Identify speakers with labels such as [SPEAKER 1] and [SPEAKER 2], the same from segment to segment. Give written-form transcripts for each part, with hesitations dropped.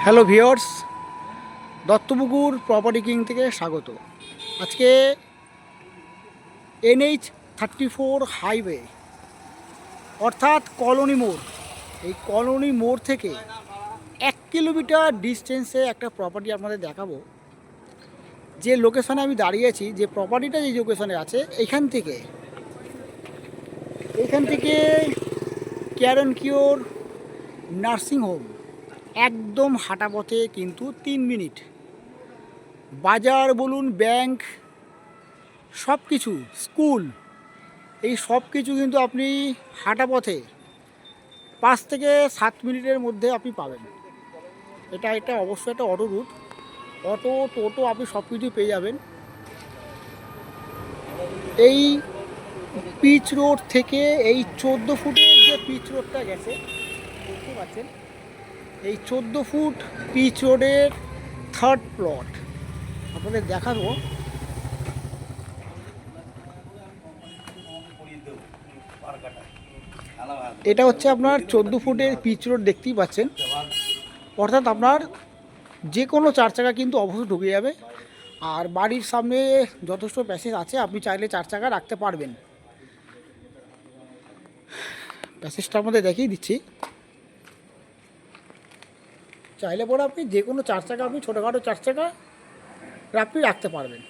[SPEAKER 1] Hello viewers, Duttapukur property king থেকে স্বাগত। আজকে NH-34 হাইওয়ে অর্থাৎ কলোনি মোড়, এই কলোনি মোড় থেকে 1 কিলোমিটার ডিস্টেন্সে একটা প্রপার্টি আপনাদের দেখাবো। যে লোকেশনে আমি দাঁড়িয়েছি, যে প্রপার্টিটা যে লোকেশনে আছে, এখান থেকে কেয়ার অ্যান্ড কিওর নার্সিংহোম একদম হাঁটা পথে কিন্তু 3 মিনিট। বাজার বলুন, ব্যাংক, সব কিছু, স্কুল, এই সব কিছু কিন্তু আপনি হাঁটা পথে 5 থেকে 7 মিনিটের মধ্যে আপনি পাবেন। এটা অবশ্যই একটা অটো রুট, অটো টোটো আপনি সব কিছু পেয়ে যাবেন। এই পিচ রোড থেকে এই 14 ফুটের যে পিচ রোডটা গেছে দেখতে পাচ্ছেন, এই 14 ফুট পিচ রোডের 3rd প্লট আপনাদের দেখাবো। এটা হচ্ছে আপনার 14 ফুটের পিচ রোড, দেখতেই পাচ্ছেন। অর্থাৎ আপনার যে কোনো 4 চাকা কিন্তু অবশ্যই ঢুকে যাবে। আর বাড়ির সামনে যথেষ্ট প্যাসেজ আছে, আপনি চাইলে 4 চাকা রাখতে পারবেন। প্যাসেজটার মধ্যে দেখিয়ে দিচ্ছি। চাইলে পরে আপনি যে কোনো 4 চাকা, আপনি ছোটোখাটো 4 চাকা আপনি রাখতে পারবেন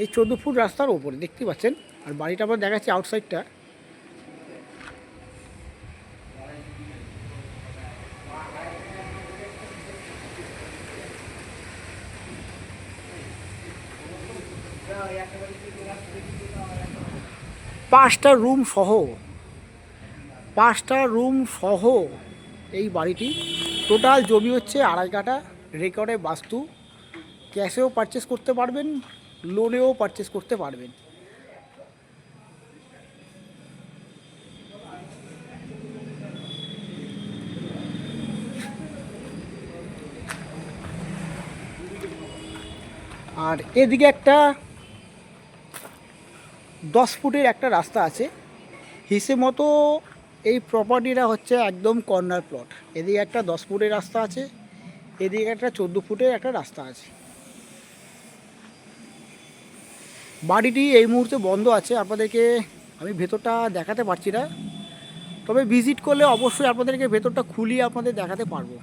[SPEAKER 1] এই 14 ফুট রাস্তার ওপরে, দেখতে পাচ্ছেন। আর বাড়িটা আমরা দেখাচ্ছি আউটসাইডটা। পাঁচটা রুম সহ এই বাড়িটি। টোটাল জমি হচ্ছে 2.5 কাঠা, রেকর্ডে বাস্তু। ক্যাশেও পারচেস করতে পারবেন, লোনেও পারচেস করতে পারবেন। আর এদিকে একটা 10 ফুটের একটা রাস্তা আছে। হিসেব মতো এই প্রপার্টিটা হচ্ছে একদম কর্নার প্লট। এদিকে একটা 10 ফুটের রাস্তা আছে, এদিকে একটা 14 ফুটের একটা রাস্তা আছে। বাড়িটি এই মুহূর্তে বন্ধ আছে, আপনাদেরকে আমি ভেতরটা দেখাতে পারছি না, তবে ভিজিট করলে অবশ্যই আপনাদেরকে ভেতরটা খুলিয়ে আপনাদের দেখাতে পারবো।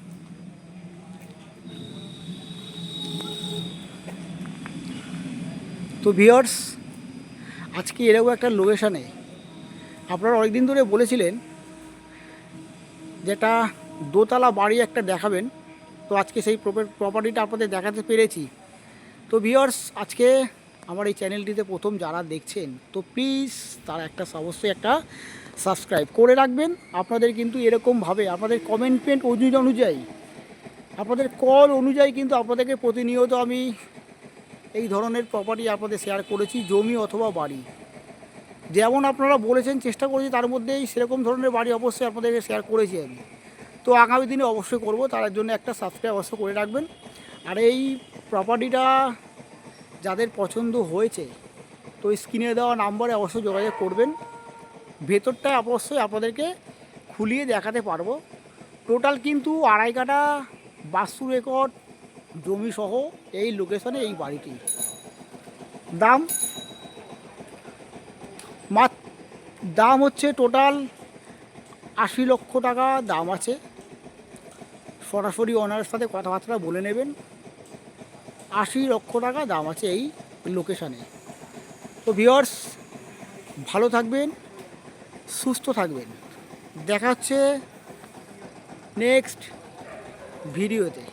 [SPEAKER 1] তো ভিউয়ার্স, আজকে এরকম একটা লোকেশানে আপনারা অনেকদিন ধরে বলেছিলেন যেটা দোতলা বাড়ি একটা দেখাবেন, তো আজকে সেই প্রপার্টিটা আপনাদের দেখাতে পেরেছি। তো ভিউয়ার্স, আজকে আমার এই চ্যানেলটিতে প্রথম যারা দেখছেন, তো প্লিজ তারা অবশ্যই একটা সাবস্ক্রাইব করে রাখবেন। আপনাদের কিন্তু এরকমভাবে আপনাদের কমেন্টমেন্ট অনুযায়ী, আপনাদের কল অনুযায়ী কিন্তু আপনাদেরকে প্রতিনিয়ত আমি এই ধরনের প্রপার্টি আপনাদের শেয়ার করেছি, জমি অথবা বাড়ি। যেমন আপনারা বলেছেন, চেষ্টা করেছি তার মধ্যেই সেরকম ধরনের বাড়ি অবশ্যই আপনাদেরকে শেয়ার করেছি আমি। তো আগামী দিনে অবশ্যই করব, তার জন্য একটা সাবস্ক্রাইব অবশ্যই করে রাখবেন। আর এই প্রপার্টিটা যাদের পছন্দ হয়েছে, তো স্ক্রিনে দেওয়া নাম্বারে অবশ্যই যোগাযোগ করবেন। ভেতরটায় অবশ্যই আপনাদেরকে খুলিয়ে দেখাতে পারবো। টোটাল কিন্তু 2.5 কাঠা বাস্তু রেকর্ড জমি সহ এই লোকেশনে এই বাড়িটি। দাম হচ্ছে টোটাল 80 লক্ষ টাকা দাম আছে। সরাসরি ওনারের সাথে কথাবার্তা বলে নেবেন। 80 লক্ষ টাকা দাম আছে এই লোকেশানে। তো ভিউয়ার্স, ভালো থাকবেন, সুস্থ থাকবেন। দেখা হচ্ছে নেক্সট ভিডিওতে।